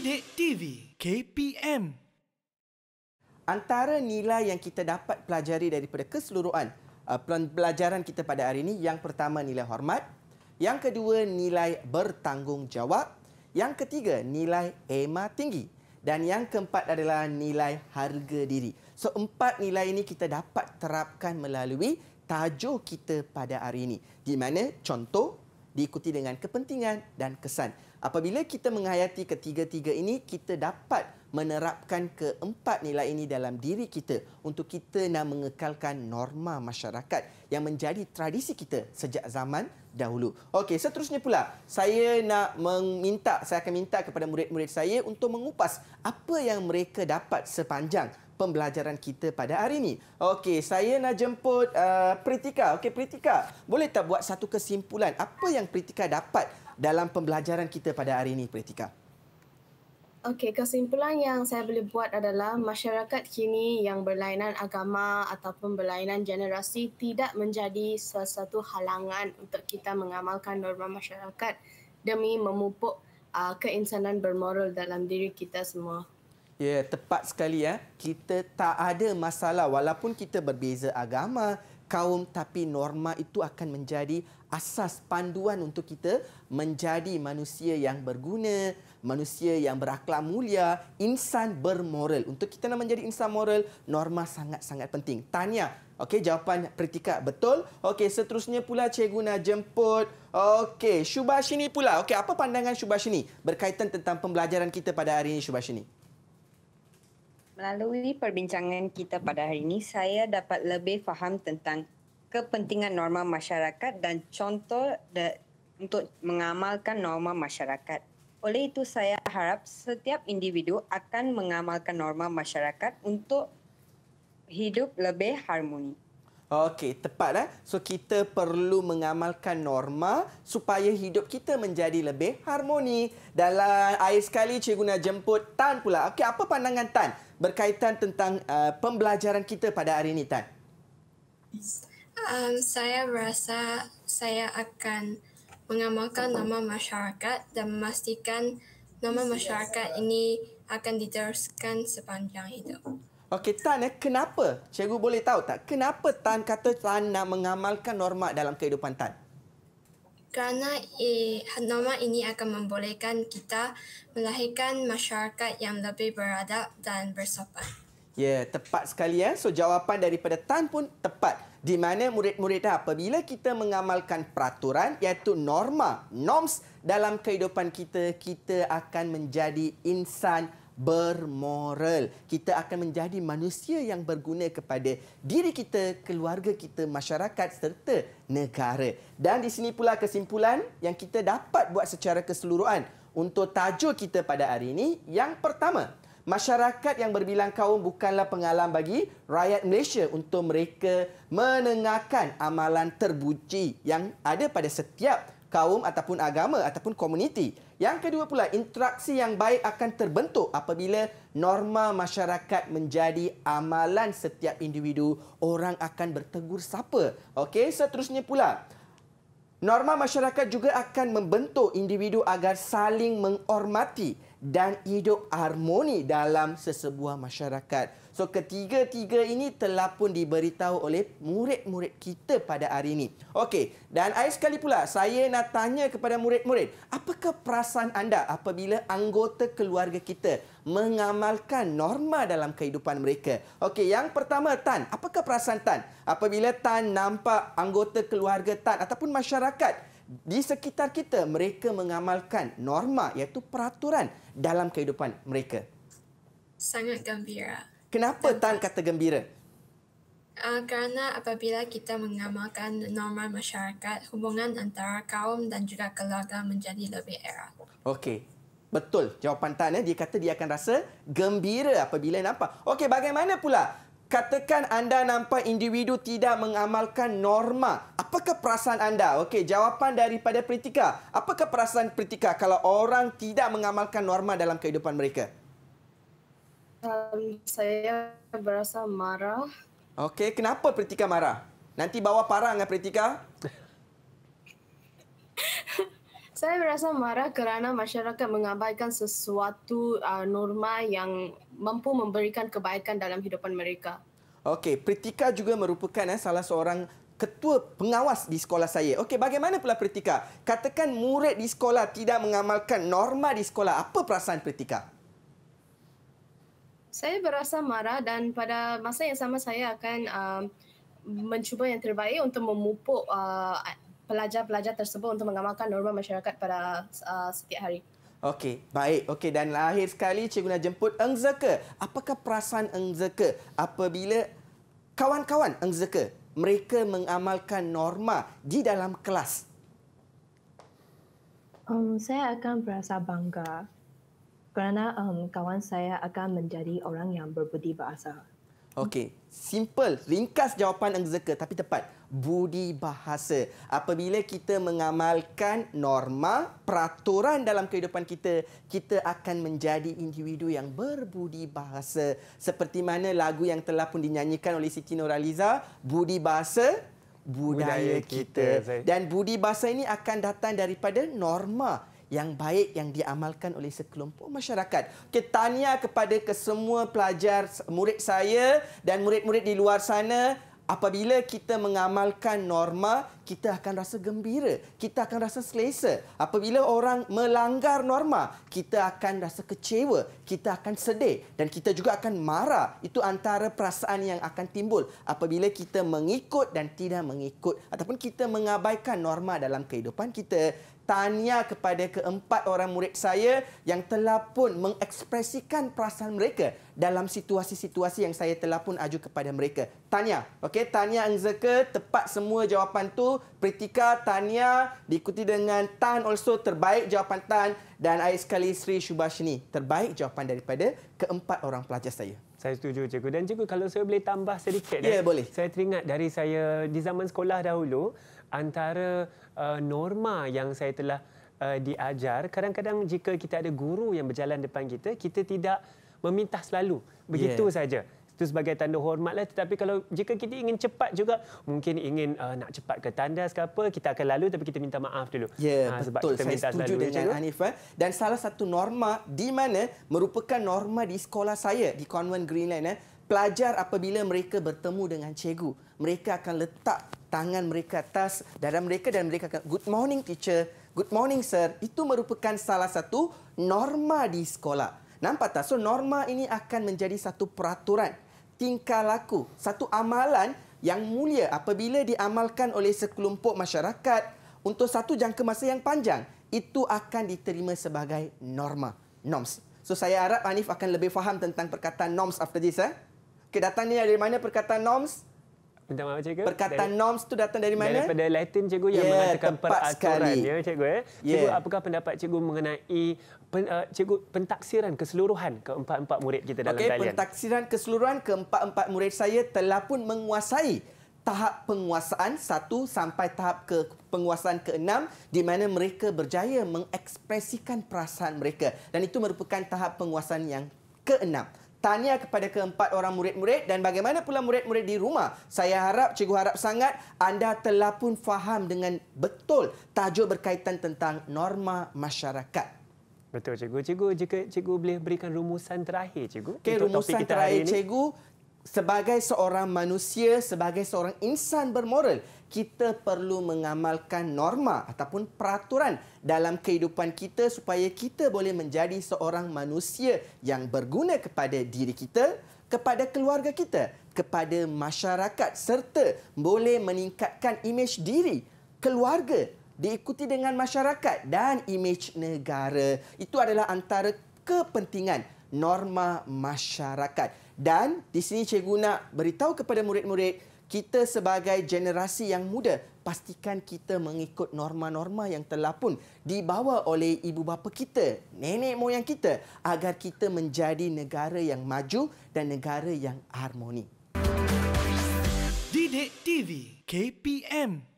Didik TV KPM. Antara nilai yang kita dapat pelajari daripada keseluruhan pelajaran kita pada hari ini, yang pertama nilai hormat, yang kedua nilai bertanggungjawab, yang ketiga nilai EMA tinggi dan yang keempat adalah nilai harga diri. So, 4 nilai ini kita dapat terapkan melalui tajuk kita pada hari ini, di mana contoh diikuti dengan kepentingan dan kesan. Apabila kita menghayati ketiga-tiga ini, kita dapat menerapkan keempat nilai ini dalam diri kita untuk kita nak mengekalkan norma masyarakat yang menjadi tradisi kita sejak zaman dahulu. Okey, seterusnya pula, saya akan minta kepada murid-murid saya untuk mengupas apa yang mereka dapat sepanjang pembelajaran kita pada hari ini. Okey, saya nak jemput Pritika. Okey, Pritika, boleh tak buat satu kesimpulan apa yang Pritika dapat dalam pembelajaran kita pada hari ini, Pritika? Okey, kesimpulan yang saya boleh buat adalah masyarakat kini yang berlainan agama ataupun berlainan generasi tidak menjadi sesuatu halangan untuk kita mengamalkan norma masyarakat demi memupuk keinsanan bermoral dalam diri kita semua. Ya, tepat sekali ya. Kita tak ada masalah walaupun kita berbeza agama, kaum, tapi norma itu akan menjadi asas panduan untuk kita menjadi manusia yang berguna, manusia yang berakhlak mulia, insan bermoral. Untuk kita nak menjadi insan moral, norma sangat-sangat penting. Tanya, okey, jawapan Pritika betul. Okey, seterusnya pula cikgu nak jemput. Okey, Shubhashini pula. Okey, apa pandangan Shubhashini berkaitan tentang pembelajaran kita pada hari ini, Shubhashini? Melalui perbincangan kita pada hari ini, saya dapat lebih faham tentang kepentingan norma masyarakat dan contoh untuk mengamalkan norma masyarakat. Oleh itu, saya harap setiap individu akan mengamalkan norma masyarakat untuk hidup lebih harmoni. Okey, tepat. So, kita perlu mengamalkan norma supaya hidup kita menjadi lebih harmoni. Dalam akhir sekali, cikgu nak jemput Tan pula. Okey, apa pandangan Tan berkaitan tentang pembelajaran kita pada hari ini, Tan? Saya berasa saya akan mengamalkan norma masyarakat dan memastikan norma masyarakat ini akan diteruskan sepanjang hidup. Okey, Tan, kenapa? Cikgu boleh tahu tak? Kenapa Tan kata Tan nak mengamalkan norma dalam kehidupan Tan? Kerana norma ini akan membolehkan kita melahirkan masyarakat yang lebih beradab dan bersopan. Ya, tepat sekali ya. So, jawapan daripada Tan pun tepat. Di mana murid-murid apabila kita mengamalkan peraturan iaitu norms dalam kehidupan kita, kita akan menjadi insan bermoral. Kita akan menjadi manusia yang berguna kepada diri kita, keluarga kita, masyarakat serta negara. Dan di sini pula kesimpulan yang kita dapat buat secara keseluruhan untuk tajuk kita pada hari ini. Yang pertama, masyarakat yang berbilang kaum bukanlah penghalang bagi rakyat Malaysia untuk mereka menengahkan amalan terpuji yang ada pada setiap kaum ataupun agama ataupun komuniti. Yang kedua pula, interaksi yang baik akan terbentuk apabila norma masyarakat menjadi amalan setiap individu. Orang akan bertegur sapa. Okey, seterusnya pula, norma masyarakat juga akan membentuk individu agar saling menghormati dan hidup harmoni dalam sesebuah masyarakat. So, ketiga-tiga ini telah pun diberitahu oleh murid-murid kita pada hari ini. Okey, dan akhir sekali pula saya nak tanya kepada murid-murid, apakah perasaan anda apabila anggota keluarga kita mengamalkan norma dalam kehidupan mereka? Okey, yang pertama Tan, apakah perasaan Tan apabila Tan nampak anggota keluarga Tan ataupun masyarakat di sekitar kita mereka mengamalkan norma iaitu peraturan dalam kehidupan mereka? Sangat gembira. Kenapa Tan kata gembira? Kerana apabila kita mengamalkan norma masyarakat, hubungan antara kaum dan juga keluarga menjadi lebih erat. Okey, betul jawapan Tan. Dia kata dia akan rasa gembira apabila nampak. Okey, bagaimana pula? Katakan anda nampak individu tidak mengamalkan norma. Apakah perasaan anda? Okey, jawapan daripada Pritika. Apakah perasaan Pritika kalau orang tidak mengamalkan norma dalam kehidupan mereka? Saya berasa marah. Okey, kenapa Pritika marah? Nanti bawa parang Pritika. Saya berasa marah kerana masyarakat mengabaikan sesuatu norma yang mampu memberikan kebaikan dalam hidupan mereka. Okey, Pritika juga merupakan salah seorang ketua pengawas di sekolah saya. Okey, bagaimana pula Pritika? Katakan murid di sekolah tidak mengamalkan norma di sekolah. Apa perasaan Pritika? Saya berasa marah dan pada masa yang sama saya akan mencuba yang terbaik untuk memupuk pelajar-pelajar tersebut untuk mengamalkan norma masyarakat pada setiap hari. Okey, baik. Okey, dan akhir sekali Cikgu nak jemput Eng Zeke. Apakah perasaan Eng Zeke apabila kawan-kawan Eng Zeke mereka mengamalkan norma di dalam kelas? Saya akan berasa bangga kerana kawan saya akan menjadi orang yang berbudi bahasa. Okey, simple, ringkas jawapan Eng Zeke tapi tepat. Budi bahasa. Apabila kita mengamalkan norma, peraturan dalam kehidupan kita, kita akan menjadi individu yang berbudi bahasa. Seperti mana lagu yang telah pun dinyanyikan oleh Siti Nurhaliza, budi bahasa budaya kita. Dan budi bahasa ini akan datang daripada norma yang baik yang diamalkan oleh sekelompok masyarakat. Okay, tahniah kepada kesemua pelajar, murid saya dan murid-murid di luar sana. Apabila kita mengamalkan norma, kita akan rasa gembira, kita akan rasa selesa. Apabila orang melanggar norma, kita akan rasa kecewa, kita akan sedih dan kita juga akan marah. Itu antara perasaan yang akan timbul apabila kita mengikut dan tidak mengikut ataupun kita mengabaikan norma dalam kehidupan kita. Tahniah kepada keempat orang murid saya yang telah pun mengekspresikan perasaan mereka dalam situasi-situasi yang saya telah pun aju kepada mereka. Tahniah. Okey, tahniah Eng Zeke, tepat semua jawapan tu. Pritika, tahniah, diikuti dengan Tan also, terbaik jawapan Tan, dan akhir sekali Sri Shubhashini, terbaik jawapan daripada keempat orang pelajar saya. Saya setuju, Cikgu. Dan Cikgu, kalau saya boleh tambah sedikit. Ya, boleh. Saya teringat dari saya di zaman sekolah dahulu, antara norma yang saya telah diajar, kadang-kadang jika kita ada guru yang berjalan depan kita, kita tidak meminta selalu. Begitu saja. Itu sebagai tanda hormatlah. Tetapi kalau jika kita ingin cepat juga, mungkin ingin nak cepat ke tandas ke apa, kita akan lalu tapi kita minta maaf dulu. Ya, sebab betul. kita Saya minta setuju selalu, dengan Hanif. Dan salah satu norma di mana merupakan norma di sekolah saya, di Convent Greenland, pelajar apabila mereka bertemu dengan cikgu, mereka akan letak tangan mereka atas dada mereka dan mereka akan, "Good morning teacher, good morning sir." Itu merupakan salah satu norma di sekolah. Nampak tak? So norma ini akan menjadi satu peraturan, tingkah laku, satu amalan yang mulia apabila diamalkan oleh sekelompok masyarakat untuk satu jangka masa yang panjang. Itu akan diterima sebagai norma, norms. So saya harap Hanif akan lebih faham tentang perkataan norms after this. Datangnya dari mana perkataan norms? Minta maaf, Cikgu. Perkataan norms tu datang dari mana? Daripada Latin, Cikgu, yang mengatakan peraturan. Ya, Cikgu. Cikgu, apakah pendapat Cikgu mengenai Cikgu pentaksiran keseluruhan keempat-empat murid kita dalam talian? Pentaksiran keseluruhan keempat-empat murid saya telah pun menguasai tahap penguasaan 1 sampai tahap penguasaan ke-6 di mana mereka berjaya mengekspresikan perasaan mereka. Dan itu merupakan tahap penguasaan yang ke-6. Tahniah kepada keempat orang murid-murid dan bagaimana pula murid-murid di rumah. Saya harap, Cikgu harap sangat anda telah pun faham dengan betul tajuk berkaitan tentang norma masyarakat. Betul, Cikgu. Cikgu, jika Cikgu boleh berikan rumusan terakhir, Cikgu. Okey, rumusan terakhir, Cikgu. Sebagai seorang manusia, sebagai seorang insan bermoral, kita perlu mengamalkan norma ataupun peraturan dalam kehidupan kita supaya kita boleh menjadi seorang manusia yang berguna kepada diri kita, kepada keluarga kita, kepada masyarakat serta boleh meningkatkan imej diri, keluarga, diikuti dengan masyarakat dan imej negara. Itu adalah antara kepentingan norma masyarakat. Dan di sini cikgu nak beritahu kepada murid-murid, kita sebagai generasi yang muda, pastikan kita mengikut norma-norma yang telah pun dibawa oleh ibu bapa kita, nenek moyang kita, agar kita menjadi negara yang maju dan negara yang harmoni. Didik TV KPM